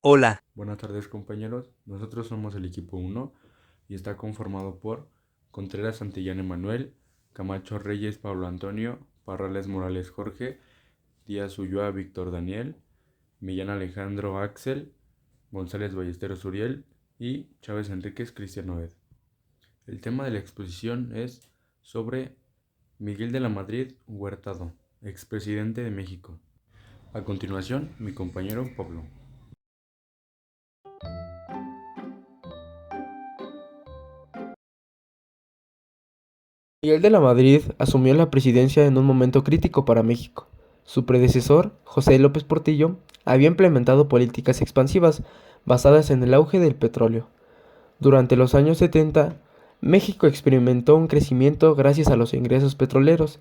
Hola. Buenas tardes compañeros, nosotros somos el equipo 1 y está conformado por Contreras Santillán Emanuel, Camacho Reyes Pablo Antonio, Parrales Morales Jorge, Díaz Ulloa Víctor Daniel, Millán Alejandro Axel, González Ballesteros Uriel y Chávez Enríquez Cristian Noed. El tema de la exposición es sobre Miguel de la Madrid Huertado, expresidente de México. A continuación, mi compañero Pablo. Miguel de la Madrid asumió la presidencia en un momento crítico para México. Su predecesor, José López Portillo, había implementado políticas expansivas basadas en el auge del petróleo. Durante los años 70, México experimentó un crecimiento gracias a los ingresos petroleros,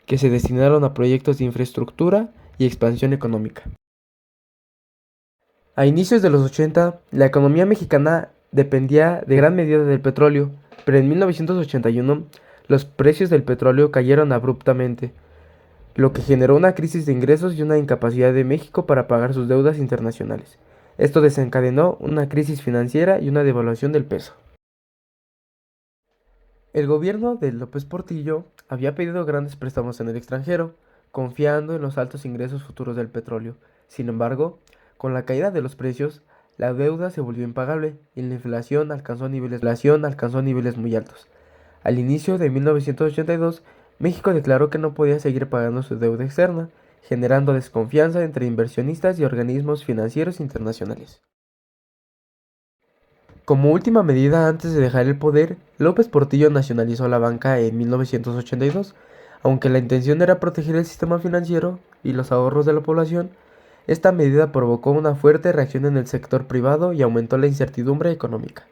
que se destinaron a proyectos de infraestructura y expansión económica. A inicios de los 80, la economía mexicana dependía de gran medida del petróleo, pero en 1981 los precios del petróleo cayeron abruptamente, lo que generó una crisis de ingresos y una incapacidad de México para pagar sus deudas internacionales. Esto desencadenó una crisis financiera y una devaluación del peso. El gobierno de López Portillo había pedido grandes préstamos en el extranjero, confiando en los altos ingresos futuros del petróleo. Sin embargo, con la caída de los precios, la deuda se volvió impagable y la inflación alcanzó niveles muy altos. Al inicio de 1982, México declaró que no podía seguir pagando su deuda externa, generando desconfianza entre inversionistas y organismos financieros internacionales. Como última medida antes de dejar el poder, López Portillo nacionalizó la banca en 1982. Aunque la intención era proteger el sistema financiero y los ahorros de la población, esta medida provocó una fuerte reacción en el sector privado y aumentó la incertidumbre económica.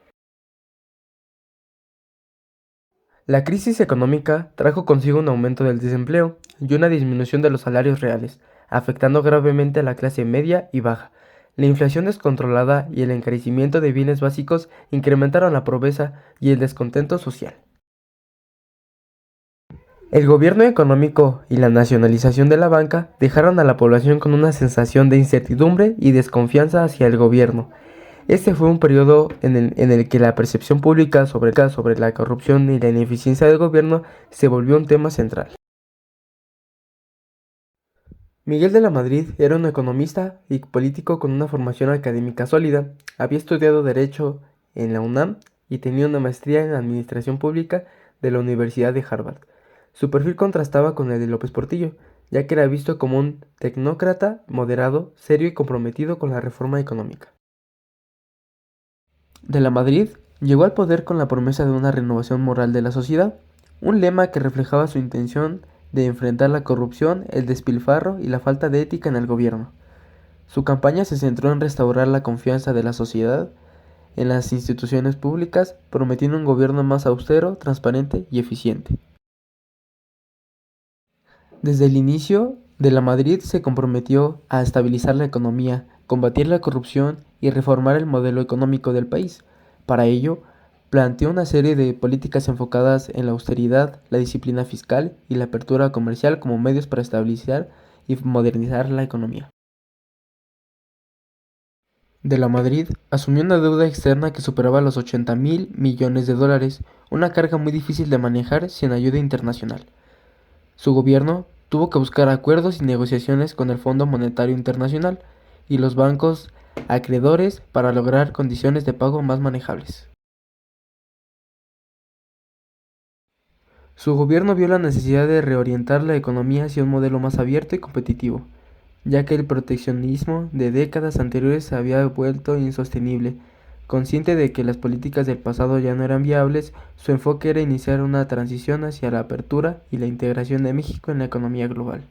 La crisis económica trajo consigo un aumento del desempleo y una disminución de los salarios reales, afectando gravemente a la clase media y baja. La inflación descontrolada y el encarecimiento de bienes básicos incrementaron la pobreza y el descontento social. El gobierno económico y la nacionalización de la banca dejaron a la población con una sensación de incertidumbre y desconfianza hacia el gobierno. Este fue un periodo en el que la percepción pública sobre la corrupción y la ineficiencia del gobierno se volvió un tema central. Miguel de la Madrid era un economista y político con una formación académica sólida. Había estudiado Derecho en la UNAM y tenía una maestría en Administración Pública de la Universidad de Harvard. Su perfil contrastaba con el de López Portillo, ya que era visto como un tecnócrata moderado, serio y comprometido con la reforma económica. De la Madrid llegó al poder con la promesa de una renovación moral de la sociedad, un lema que reflejaba su intención de enfrentar la corrupción, el despilfarro y la falta de ética en el gobierno. Su campaña se centró en restaurar la confianza de la sociedad en las instituciones públicas, prometiendo un gobierno más austero, transparente y eficiente. Desde el inicio, De la Madrid se comprometió a estabilizar la economía, combatir la corrupción y reformar el modelo económico del país. Para ello, planteó una serie de políticas enfocadas en la austeridad, la disciplina fiscal y la apertura comercial como medios para estabilizar y modernizar la economía. De la Madrid asumió una deuda externa que superaba los 80.000 millones de dólares, una carga muy difícil de manejar sin ayuda internacional. Su gobierno tuvo que buscar acuerdos y negociaciones con el Fondo Monetario Internacional y los bancos acreedores para lograr condiciones de pago más manejables. Su gobierno vio la necesidad de reorientar la economía hacia un modelo más abierto y competitivo, ya que el proteccionismo de décadas anteriores se había vuelto insostenible. Consciente de que las políticas del pasado ya no eran viables, su enfoque era iniciar una transición hacia la apertura y la integración de México en la economía global.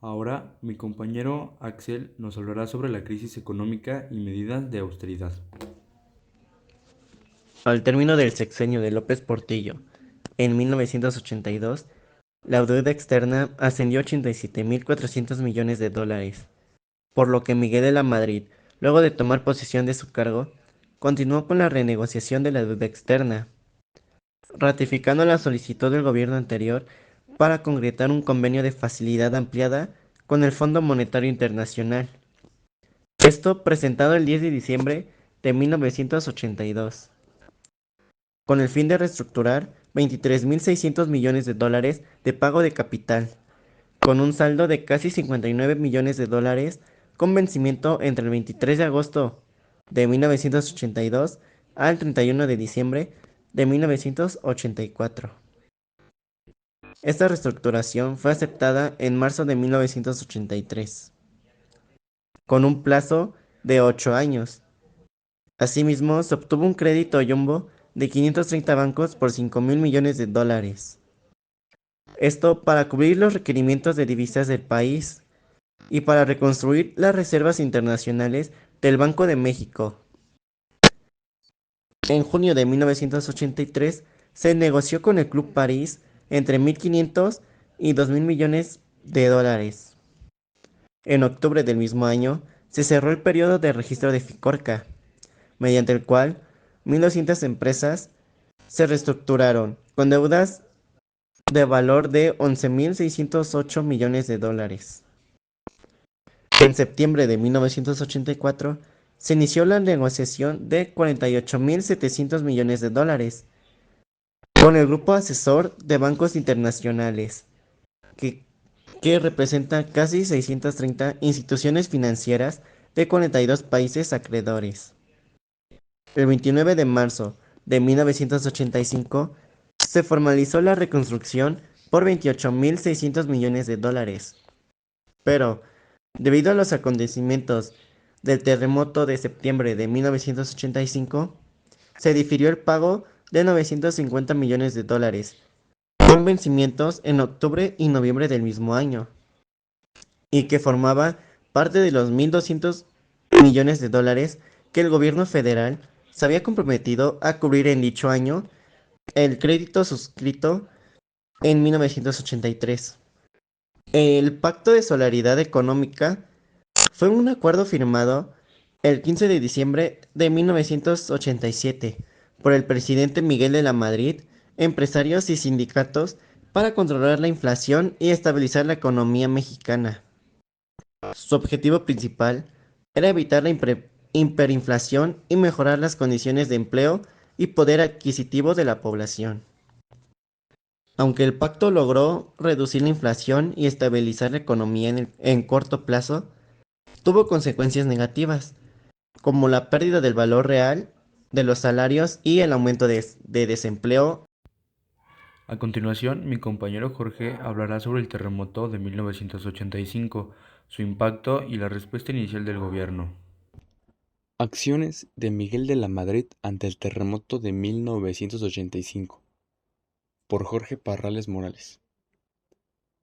Ahora mi compañero Axel nos hablará sobre la crisis económica y medidas de austeridad. Al término del sexenio de López Portillo, en 1982, la deuda externa ascendió a 87.400 millones de dólares, por lo que Miguel de la Madrid, luego de tomar posesión de su cargo, continuó con la renegociación de la deuda externa, ratificando la solicitud del gobierno anterior para concretar un convenio de facilidad ampliada con el Fondo Monetario Internacional. Esto presentado el 10 de diciembre de 1982, con el fin de reestructurar 23.600 millones de dólares de pago de capital, con un saldo de casi 59 millones de dólares, con vencimiento entre el 23 de agosto de 1982 al 31 de diciembre de 1984. Esta reestructuración fue aceptada en marzo de 1983, con un plazo de 8 años. Asimismo, se obtuvo un crédito jumbo de 530 bancos por 5.000 millones de dólares. Esto para cubrir los requerimientos de divisas del país y para reconstruir las reservas internacionales del Banco de México. En junio de 1983 se negoció con el Club París entre 1.500 y 2.000 millones de dólares. En octubre del mismo año se cerró el periodo de registro de Ficorca, mediante el cual 1.200 empresas se reestructuraron con deudas de valor de 11.608 millones de dólares. En septiembre de 1984 se inició la negociación de 48.700 millones de dólares con el Grupo Asesor de Bancos Internacionales, que representa casi 630 instituciones financieras de 42 países acreedores. El 29 de marzo de 1985 se formalizó la reconstrucción por 28.600 millones de dólares. Pero, debido a los acontecimientos del terremoto de septiembre de 1985, se difirió el pago de 950 millones de dólares, con vencimientos en octubre y noviembre del mismo año, y que formaba parte de los 1.200 millones de dólares que el gobierno federal se había comprometido a cubrir en dicho año el crédito suscrito en 1983. El Pacto de Solidaridad Económica fue un acuerdo firmado el 15 de diciembre de 1987 por el presidente Miguel de la Madrid, empresarios y sindicatos para controlar la inflación y estabilizar la economía mexicana. Su objetivo principal era evitar la hiperinflación y mejorar las condiciones de empleo y poder adquisitivo de la población. Aunque el pacto logró reducir la inflación y estabilizar la economía en corto plazo, tuvo consecuencias negativas, como la pérdida del valor real de los salarios y el aumento de desempleo. A continuación, mi compañero Jorge hablará sobre el terremoto de 1985, su impacto y la respuesta inicial del gobierno. Acciones de Miguel de la Madrid ante el terremoto de 1985, por Jorge Parrales Morales.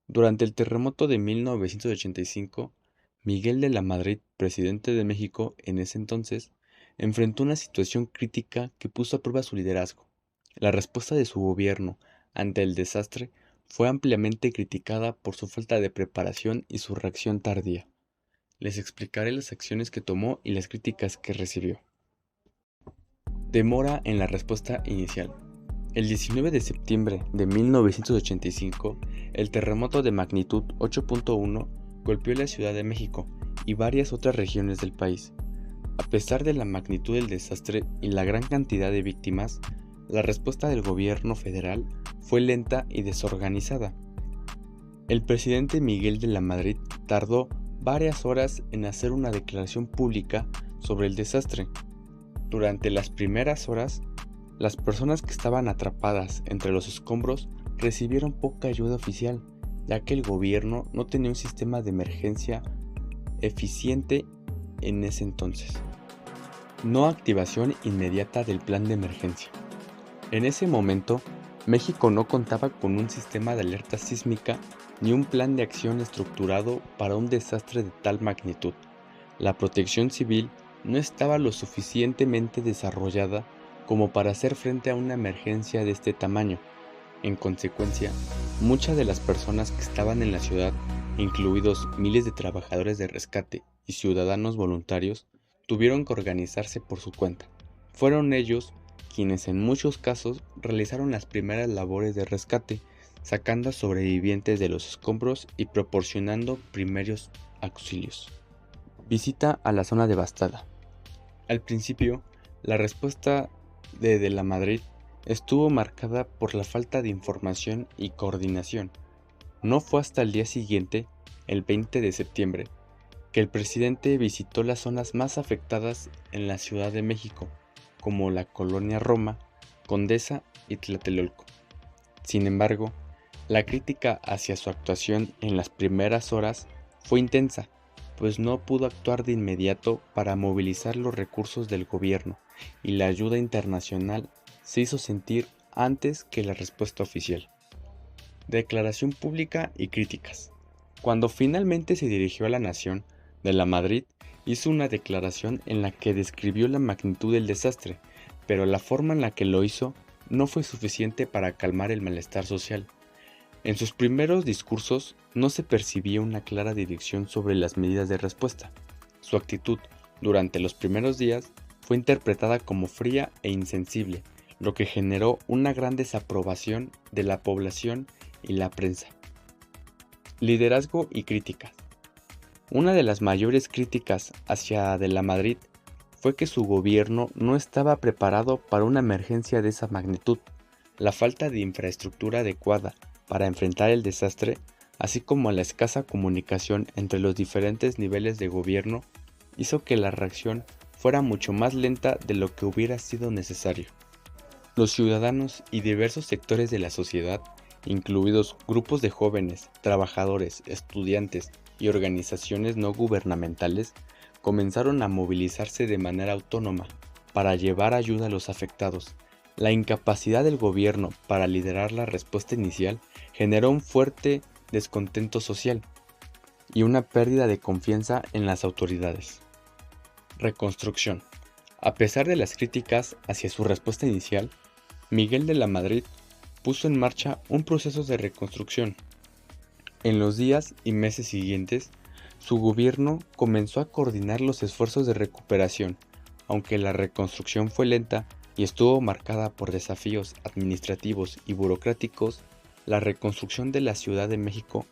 Durante el terremoto de 1985, Miguel de la Madrid, presidente de México en ese entonces, enfrentó una situación crítica que puso a prueba su liderazgo. La respuesta de su gobierno ante el desastre fue ampliamente criticada por su falta de preparación y su reacción tardía. Les explicaré las acciones que tomó y las críticas que recibió. Demora en la respuesta inicial. El 19 de septiembre de 1985, el terremoto de magnitud 8.1 golpeó la Ciudad de México y varias otras regiones del país. A pesar de la magnitud del desastre y la gran cantidad de víctimas, la respuesta del gobierno federal fue lenta y desorganizada. El presidente Miguel de la Madrid tardó varias horas en hacer una declaración pública sobre el desastre. Durante las primeras horas, las personas que estaban atrapadas entre los escombros recibieron poca ayuda oficial, ya que el gobierno no tenía un sistema de emergencia eficiente en ese entonces. No activación inmediata del plan de emergencia. En ese momento, México no contaba con un sistema de alerta sísmica ni un plan de acción estructurado para un desastre de tal magnitud. La protección civil no estaba lo suficientemente desarrollada como para hacer frente a una emergencia de este tamaño. En consecuencia, muchas de las personas que estaban en la ciudad, incluidos miles de trabajadores de rescate y ciudadanos voluntarios, tuvieron que organizarse por su cuenta. Fueron ellos quienes en muchos casos realizaron las primeras labores de rescate, sacando a sobrevivientes de los escombros y proporcionando primeros auxilios. Visita a la zona devastada. Al principio, la respuesta de la Madrid estuvo marcada por la falta de información y coordinación. No fue hasta el día siguiente, el 20 de septiembre, que el presidente visitó las zonas más afectadas en la Ciudad de México, como la Colonia Roma, Condesa y Tlatelolco. Sin embargo, la crítica hacia su actuación en las primeras horas fue intensa, pues no pudo actuar de inmediato para movilizar los recursos del gobierno y la ayuda internacional se hizo sentir antes que la respuesta oficial. Declaración pública y críticas. Cuando finalmente se dirigió a la nación, de la Madrid hizo una declaración en la que describió la magnitud del desastre, pero la forma en la que lo hizo no fue suficiente para calmar el malestar social. En sus primeros discursos no se percibía una clara dirección sobre las medidas de respuesta. Su actitud durante los primeros días fue interpretada como fría e insensible, lo que generó una gran desaprobación de la población y la prensa. Liderazgo y críticas. Una de las mayores críticas hacia de la Madrid fue que su gobierno no estaba preparado para una emergencia de esa magnitud. La falta de infraestructura adecuada para enfrentar el desastre, así como la escasa comunicación entre los diferentes niveles de gobierno, hizo que la reacción fuera mucho más lenta de lo que hubiera sido necesario. Los ciudadanos y diversos sectores de la sociedad, incluidos grupos de jóvenes, trabajadores, estudiantes y organizaciones no gubernamentales, comenzaron a movilizarse de manera autónoma para llevar ayuda a los afectados. La incapacidad del gobierno para liderar la respuesta inicial generó un fuerte descontento social y una pérdida de confianza en las autoridades. Reconstrucción. A pesar de las críticas hacia su respuesta inicial, Miguel de la Madrid puso en marcha un proceso de reconstrucción. En los días y meses siguientes, su gobierno comenzó a coordinar los esfuerzos de recuperación, aunque la reconstrucción fue lenta y estuvo marcada por desafíos administrativos y burocráticos. La reconstrucción de la Ciudad de México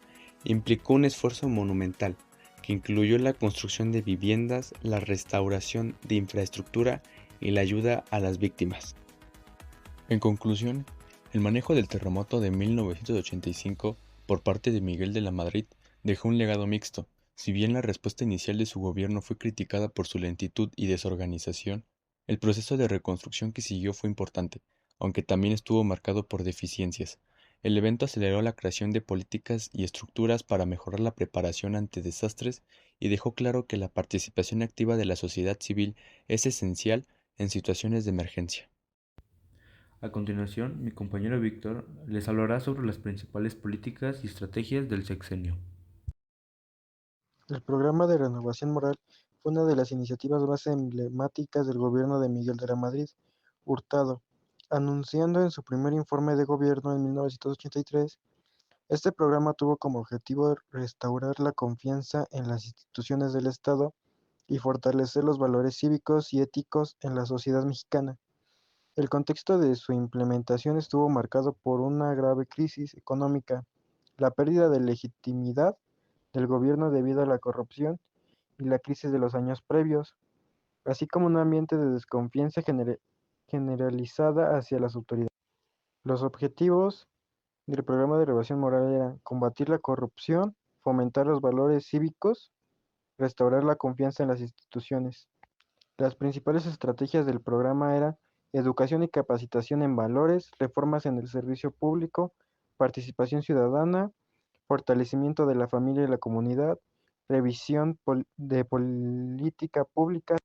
implicó un esfuerzo monumental que incluyó la construcción de viviendas, la restauración de infraestructura y la ayuda a las víctimas. En conclusión, el manejo del terremoto de 1985 por parte de Miguel de la Madrid dejó un legado mixto. Si bien la respuesta inicial de su gobierno fue criticada por su lentitud y desorganización, el proceso de reconstrucción que siguió fue importante, aunque también estuvo marcado por deficiencias. El evento aceleró la creación de políticas y estructuras para mejorar la preparación ante desastres y dejó claro que la participación activa de la sociedad civil es esencial en situaciones de emergencia. A continuación, mi compañero Víctor les hablará sobre las principales políticas y estrategias del sexenio. El Programa de Renovación Moral fue una de las iniciativas más emblemáticas del gobierno de Miguel de la Madrid Hurtado, anunciando en su primer informe de gobierno en 1983. Este programa tuvo como objetivo restaurar la confianza en las instituciones del Estado y fortalecer los valores cívicos y éticos en la sociedad mexicana. El contexto de su implementación estuvo marcado por una grave crisis económica, la pérdida de legitimidad del gobierno debido a la corrupción y la crisis de los años previos, así como un ambiente de desconfianza generalizada hacia las autoridades. Los objetivos del programa de renovación moral eran combatir la corrupción, fomentar los valores cívicos, restaurar la confianza en las instituciones. Las principales estrategias del programa eran educación y capacitación en valores, reformas en el servicio público, participación ciudadana, fortalecimiento de la familia y la comunidad, revisión de política pública.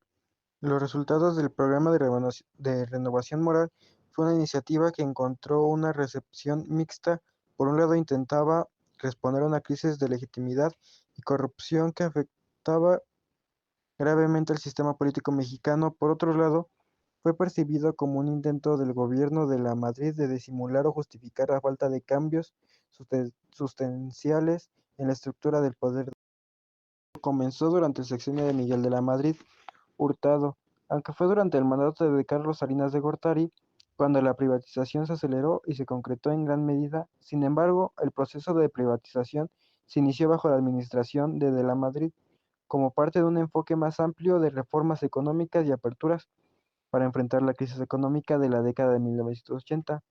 Los resultados del programa de renovación moral fue una iniciativa que encontró una recepción mixta. Por un lado, intentaba responder a una crisis de legitimidad y corrupción que afectaba gravemente al sistema político mexicano. Por otro lado, fue percibido como un intento del gobierno de la Madrid de disimular o justificar la falta de cambios sustanciales en la estructura del poder. Comenzó durante el sexenio de Miguel de la Madrid Hurtado, aunque fue durante el mandato de Carlos Salinas de Gortari cuando la privatización se aceleró y se concretó en gran medida. Sin embargo, el proceso de privatización se inició bajo la administración de la Madrid, como parte de un enfoque más amplio de reformas económicas y aperturas para enfrentar la crisis económica de la década de 1980.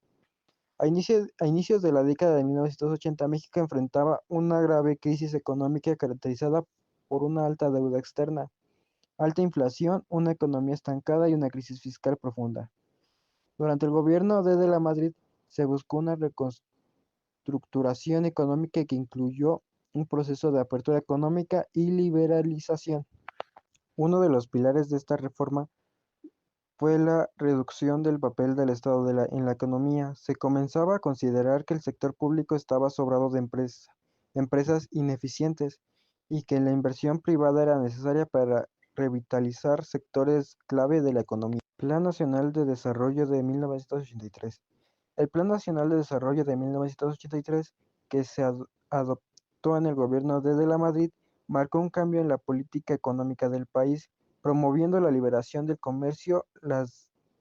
A inicios de la década de 1980, México enfrentaba una grave crisis económica caracterizada por una alta deuda externa, alta inflación, una economía estancada y una crisis fiscal profunda. Durante el gobierno de la Madrid se buscó una reestructuración económica que incluyó un proceso de apertura económica y liberalización. Uno de los pilares de esta reforma fue la reducción del papel del Estado en la economía. Se comenzaba a considerar que el sector público estaba sobrado de empresas ineficientes y que la inversión privada era necesaria para revitalizar sectores clave de la economía. Plan Nacional de Desarrollo de 1983. El Plan Nacional de Desarrollo de 1983, que se adoptó en el gobierno de la Madrid, marcó un cambio en la política económica del país, promoviendo la liberación del comercio, la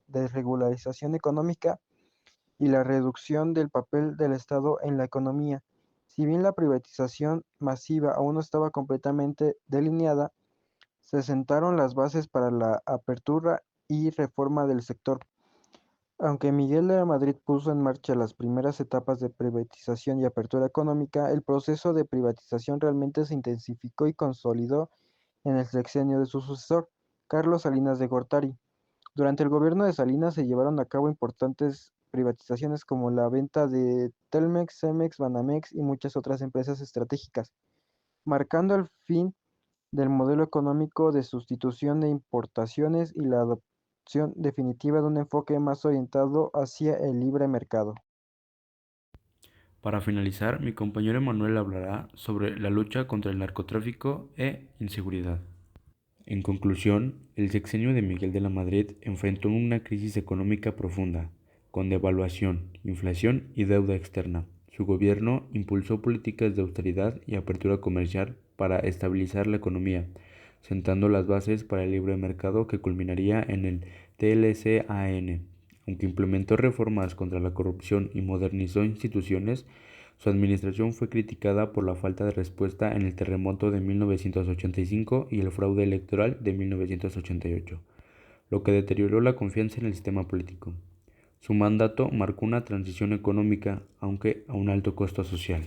desregularización económica y la reducción del papel del Estado en la economía. Si bien la privatización masiva aún no estaba completamente delineada, se sentaron las bases para la apertura y reforma del sector. Aunque Miguel de la Madrid puso en marcha las primeras etapas de privatización y apertura económica, el proceso de privatización realmente se intensificó y consolidó en el sexenio de su sucesor, Carlos Salinas de Gortari. Durante el gobierno de Salinas se llevaron a cabo importantes privatizaciones como la venta de Telmex, Cemex, Banamex y muchas otras empresas estratégicas, marcando el fin del modelo económico de sustitución de importaciones y la adopción definitiva de un enfoque más orientado hacia el libre mercado. Para finalizar, mi compañero Emanuel hablará sobre la lucha contra el narcotráfico e inseguridad. En conclusión, el sexenio de Miguel de la Madrid enfrentó una crisis económica profunda, con devaluación, inflación y deuda externa. Su gobierno impulsó políticas de austeridad y apertura comercial para estabilizar la economía, sentando las bases para el libre mercado que culminaría en el TLCAN. Aunque implementó reformas contra la corrupción y modernizó instituciones, su administración fue criticada por la falta de respuesta en el terremoto de 1985 y el fraude electoral de 1988, lo que deterioró la confianza en el sistema político. Su mandato marcó una transición económica, aunque a un alto costo social.